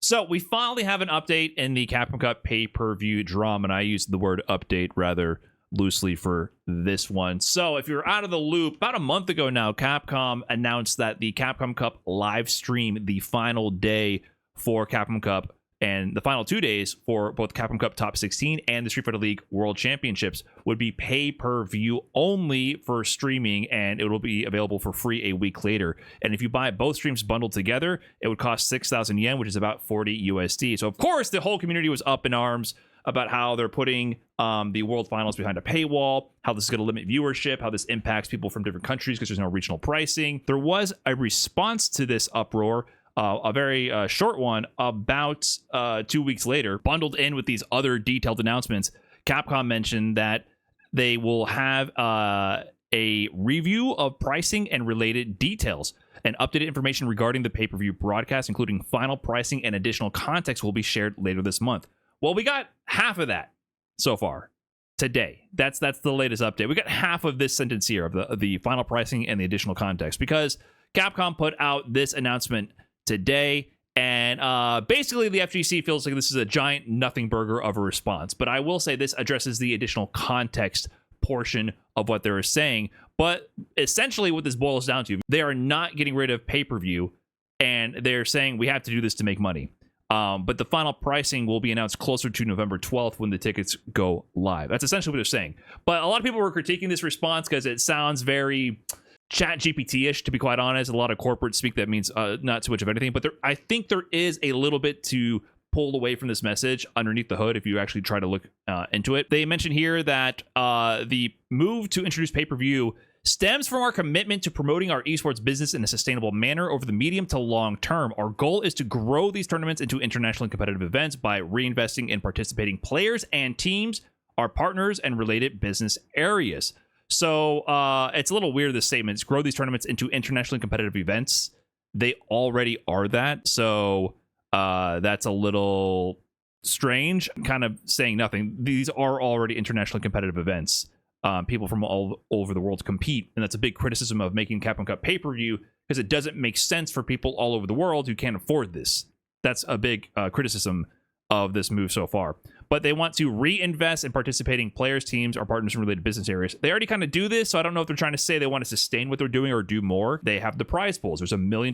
So we finally have an update in the Capcom Cup pay-per-view drama, and I use the word update rather loosely for this one. So if you're out of the loop, about a month ago now, Capcom announced that the Capcom Cup live stream, the final day for Capcom Cup, and the final 2 days for both Capcom Cup Top 16 and the Street Fighter League World Championships would be pay-per-view only for streaming, and it will be available for free a week later. And if you buy both streams bundled together, it would cost 6,000 yen, which is about 40 USD. So of course, the whole community was up in arms about how they're putting the World Finals behind a paywall, how this is going to limit viewership, how this impacts people from different countries because there's no regional pricing. There was a response to this uproar, a very short one, about 2 weeks later, bundled in with these other detailed announcements. Capcom mentioned that they will have a review of pricing and related details. And updated information regarding the pay-per-view broadcast, including final pricing and additional context, will be shared later this month. Well, we got half of that so far today. That's the latest update. We got half of this sentence here of the final pricing and the additional context, because Capcom put out this announcement today, and basically the FGC feels like this is a giant nothing burger of a response. But I will say this addresses the additional context portion of what they're saying. But essentially what this boils down to, they are not getting rid of pay-per-view, and they're saying we have to do this to make money. But the final pricing will be announced closer to November 12th when the tickets go live. That's essentially what they're saying. But a lot of people were critiquing this response because it sounds very Chat GPT-ish, to be quite honest. A lot of corporate speak that means not too much of anything. But I think there is a little bit to pull away from this message underneath the hood if you actually try to look into it. They mentioned here that the move to introduce pay-per-view stems from our commitment to promoting our esports business in a sustainable manner over the medium to long term. Our goal is to grow these tournaments into internationally competitive events by reinvesting in participating players and teams, our partners, and related business areas. So it's a little weird, this statement. It's grow these tournaments into internationally competitive events. They already are that. So that's a little strange, kind of saying nothing. These are already internationally competitive events. People from all over the world compete, and that's a big criticism of making Capcom Cup pay-per-view, because it doesn't make sense for people all over the world who can't afford this. That's a big criticism of this move so far. But they want to reinvest in participating players, teams, or partners in related business areas. They already kind of do this, so I don't know if they're trying to say they want to sustain what they're doing or do more. They have the prize pools. There's a $1 million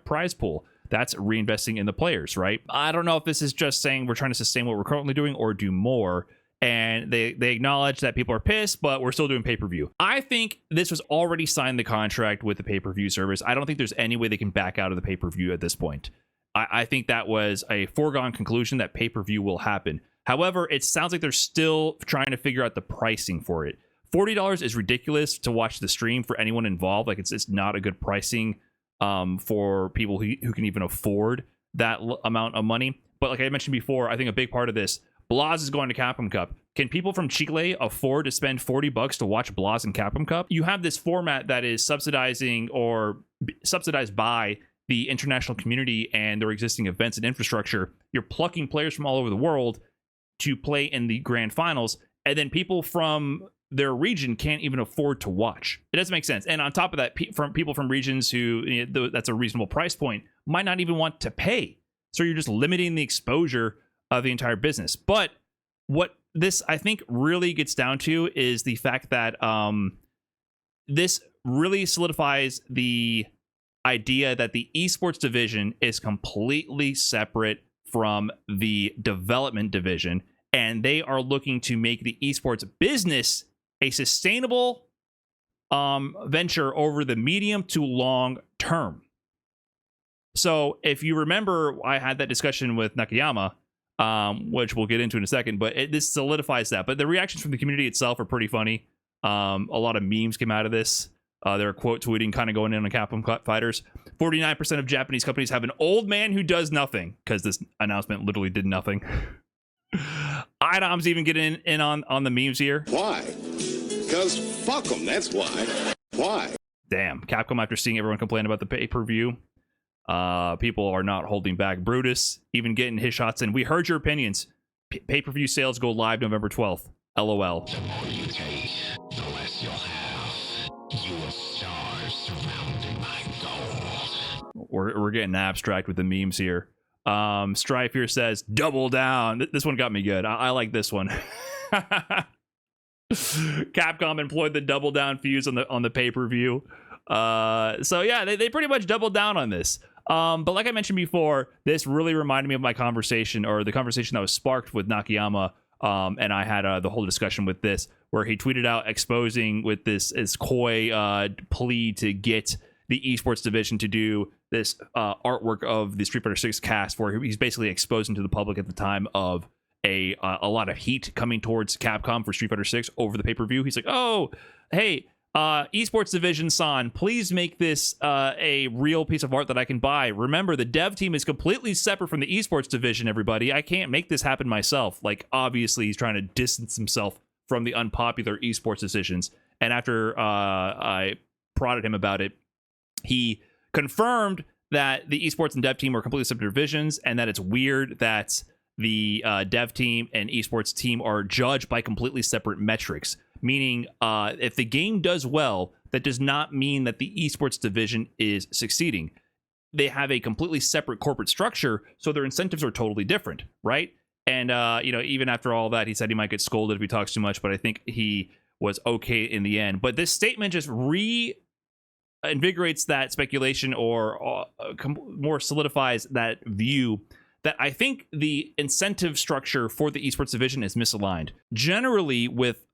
prize pool. That's reinvesting in the players, right? I don't know if this is just saying we're trying to sustain what we're currently doing or do more. And they acknowledge that people are pissed, but we're still doing pay-per-view. I think this was already signed, the contract with the pay-per-view service. I don't think there's any way they can back out of the pay-per-view at this point. I think that was a foregone conclusion that pay-per-view will happen. However, it sounds like they're still trying to figure out the pricing for it. $40 is ridiculous to watch the stream for anyone involved. Like, it's not a good pricing for people who can even afford that amount of money. But like I mentioned before, I think a big part of this, Blaz is going to Capcom Cup. Can people from Chile afford to spend $40 to watch Blaz in Capcom Cup? You have this format that is subsidized by the international community and their existing events and infrastructure. You're plucking players from all over the world to play in the grand finals, and then people from their region can't even afford to watch. It doesn't make sense. And on top of that, from people from regions who, that's a reasonable price point, might not even want to pay. So you're just limiting the exposure of the entire business. But what this, I think, really gets down to is the fact that this really solidifies the idea that the esports division is completely separate from the development division, and they are looking to make the esports business a sustainable venture over the medium to long term. So if you remember, I had that discussion with Nakayama, which we'll get into in a second, but this solidifies that. But the reactions from the community itself are pretty funny. A lot of memes came out of this. They're quote tweeting, kind of going in on Capcom Cup fighters. 49% of Japanese companies have an old man who does nothing, because this announcement literally did nothing. IDOM's even getting in on the memes here. Why? Because fuck them, that's why. Why? Damn, Capcom, after seeing everyone complain about the pay-per-view, people are not holding back. Brutus even getting his shots in. We heard your opinions. Pay-per-view sales go live November 12th. LOL. The more you take, the less you'll have. You are stars surrounding my gold. We're getting abstract with the memes here. Strife here says double down. This one got me good. I like this one. Capcom employed the double down fuse on the pay-per-view. So yeah, they pretty much doubled down on this. But like I mentioned before, this really reminded me of my conversation, or the conversation that was sparked with Nakayama. And I had the whole discussion with this, where he tweeted out exposing with this coy plea to get the esports division to do this artwork of the Street Fighter 6 cast, where he's basically exposing to the public at the time of a lot of heat coming towards Capcom for Street Fighter 6 over the pay-per-view. He's like, oh, hey, esports division san, please make this a real piece of art that I can buy. Remember, the dev team is completely separate from the esports division, everybody. I can't make this happen myself. Like, obviously he's trying to distance himself from the unpopular esports decisions. And after I prodded him about it, he confirmed that the esports and dev team are completely separate divisions, and that it's weird that the dev team and esports team are judged by completely separate metrics. Meaning, if the game does well, that does not mean that the esports division is succeeding. They have a completely separate corporate structure, so their incentives are totally different, right? And, even after all that, he said he might get scolded if he talks too much, but I think he was okay in the end. But this statement just reinvigorates that speculation, or more solidifies that view that I think the incentive structure for the esports division is misaligned. Generally, with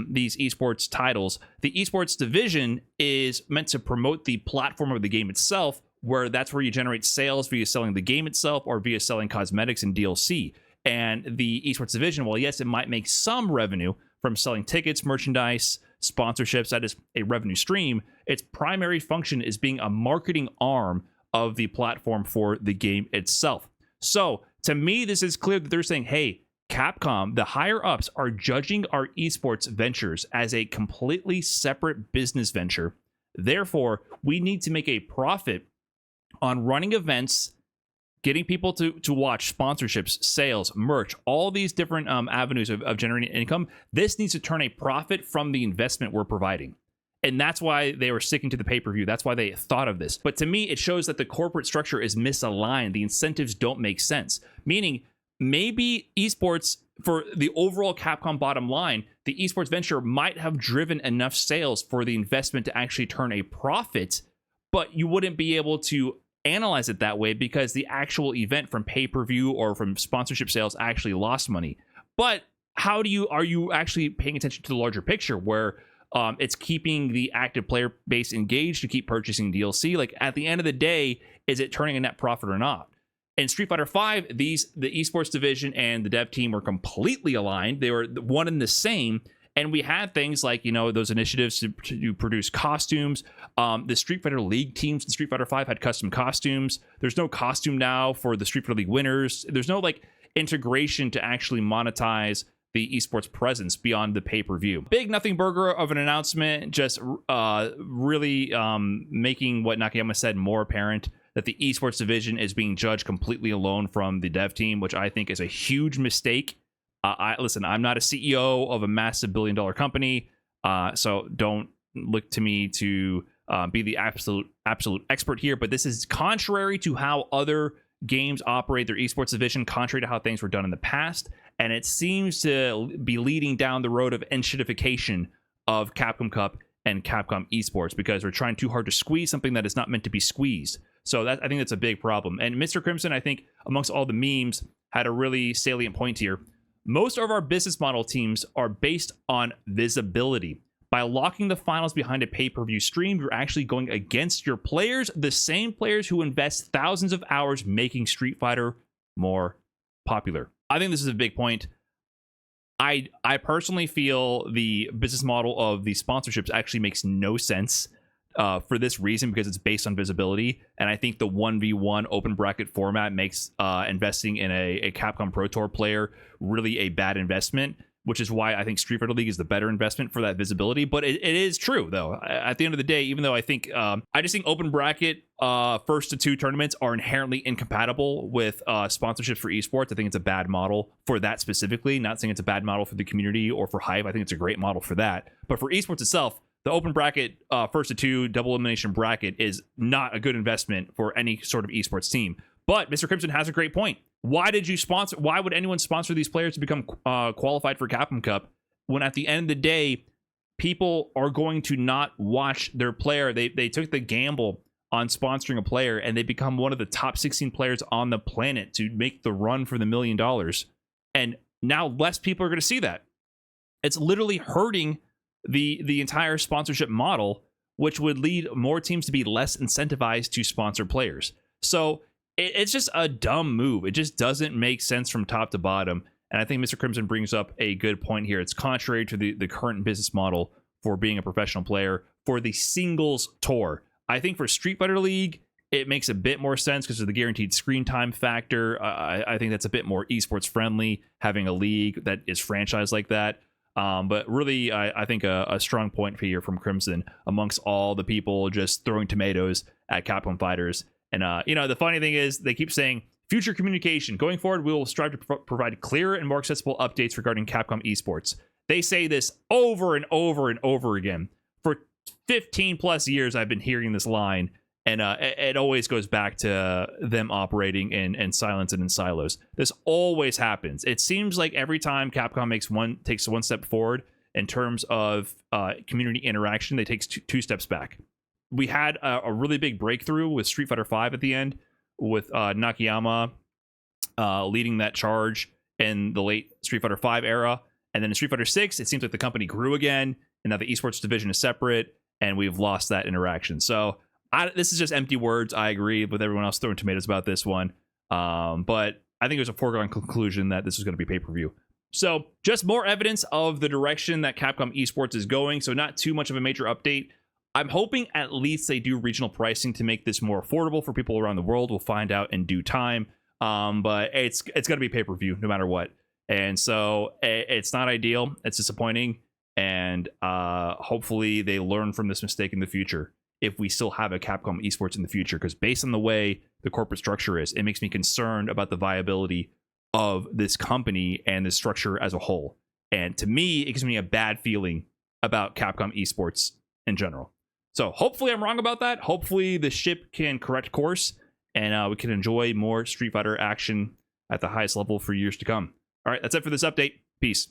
these esports titles, the esports division is meant to promote the platform of the game itself, where that's where you generate sales via selling the game itself or via selling cosmetics and DLC. And the esports division, well, yes, it might make some revenue from selling tickets, merchandise, sponsorships. That is a revenue stream. Its primary function is being a marketing arm of the platform for the game itself. So, to me, this is clear that they're saying, hey, Capcom, the higher ups, are judging our esports ventures as a completely separate business venture. Therefore, we need to make a profit on running events, getting people to watch, sponsorships, sales, merch, all these different avenues of generating income. This needs to turn a profit from the investment we're providing. And that's why they were sticking to the pay-per-view. That's why they thought of this. But to me, it shows that the corporate structure is misaligned. The incentives don't make sense. Meaning, maybe esports, for the overall Capcom bottom line, the esports venture might have driven enough sales for the investment to actually turn a profit, but you wouldn't be able to analyze it that way because the actual event from pay-per-view or from sponsorship sales actually lost money. But are you actually paying attention to the larger picture, where it's keeping the active player base engaged to keep purchasing DLC? Like, at the end of the day, is it turning a net profit or not? In Street Fighter V, the esports division and the dev team were completely aligned. They were one and the same. And we had things like, those initiatives to produce costumes. The Street Fighter League teams in Street Fighter V had custom costumes. There's no costume now for the Street Fighter League winners. There's no integration to actually monetize the esports presence beyond the pay-per-view. Big nothing burger of an announcement, just really making what Nakayama said more apparent, that the esports division is being judged completely alone from the dev team, which I think is a huge mistake. Listen, I'm not a CEO of a massive billion-dollar company, so don't look to me to be the absolute expert here, but this is contrary to how other games operate their esports division, contrary to how things were done in the past, and it seems to be leading down the road of enshittification of Capcom Cup and Capcom Esports, because we're trying too hard to squeeze something that is not meant to be squeezed. So I think that's a big problem. And Mr. Crimson, I think, amongst all the memes, had a really salient point here. Most of our business model teams are based on visibility. By locking the finals behind a pay-per-view stream, you're actually going against your players, the same players who invest thousands of hours making Street Fighter more popular. I think this is a big point. I personally feel the business model of the sponsorships actually makes no sense for this reason, because it's based on visibility. And I think the 1v1 open bracket format makes investing in a Capcom Pro Tour player really a bad investment, which is why I think Street Fighter League is the better investment for that visibility. But it is true, though. At the end of the day, even though I just think open bracket first to two tournaments are inherently incompatible with sponsorships for esports. I think it's a bad model for that specifically. Not saying it's a bad model for the community or for hype. I think it's a great model for that. But for esports itself, the open bracket first to two double elimination bracket is not a good investment for any sort of esports team. But Mr. Crimson has a great point. Why would anyone sponsor these players to become qualified for Capcom Cup when at the end of the day, people are going to not watch their player? They took the gamble on sponsoring a player and they become one of the top 16 players on the planet to make the run for the $1 million. And now less people are going to see that. It's literally hurting the entire sponsorship model, which would lead more teams to be less incentivized to sponsor players. So it's just a dumb move. It just doesn't make sense from top to bottom. And I think Mr. Crimson brings up a good point here. It's contrary to the current business model for being a professional player for the singles tour. I think for Street Fighter League, it makes a bit more sense because of the guaranteed screen time factor. I think that's a bit more esports friendly, having a league that is franchised like that. But really, I think a strong point here from Crimson amongst all the people just throwing tomatoes at Capcom fighters. And, the funny thing is they keep saying future communication. Going forward, we will strive to provide clearer and more accessible updates regarding Capcom Esports. They say this over and over and over again. For 15 plus years, I've been hearing this line. And it always goes back to them operating in silence and in silos. This always happens. It seems like every time Capcom takes one step forward in terms of community interaction, they take two steps back. We had a really big breakthrough with Street Fighter V at the end, with Nakayama leading that charge in the late Street Fighter V era. And then in Street Fighter VI, it seems like the company grew again, and now the esports division is separate, and we've lost that interaction. So this is just empty words. I agree with everyone else throwing tomatoes about this one. But I think it was a foregone conclusion that this was going to be pay-per-view. So just more evidence of the direction that Capcom Esports is going. So not too much of a major update. I'm hoping at least they do regional pricing to make this more affordable for people around the world. We'll find out in due time. But it's going to be pay-per-view no matter what. And so it's not ideal. It's disappointing. And hopefully they learn from this mistake in the future if we still have a Capcom Esports in the future. Because based on the way the corporate structure is, it makes me concerned about the viability of this company and the structure as a whole. And to me, it gives me a bad feeling about Capcom Esports in general. So hopefully I'm wrong about that. Hopefully the ship can correct course and we can enjoy more Street Fighter action at the highest level for years to come. All right, that's it for this update. Peace.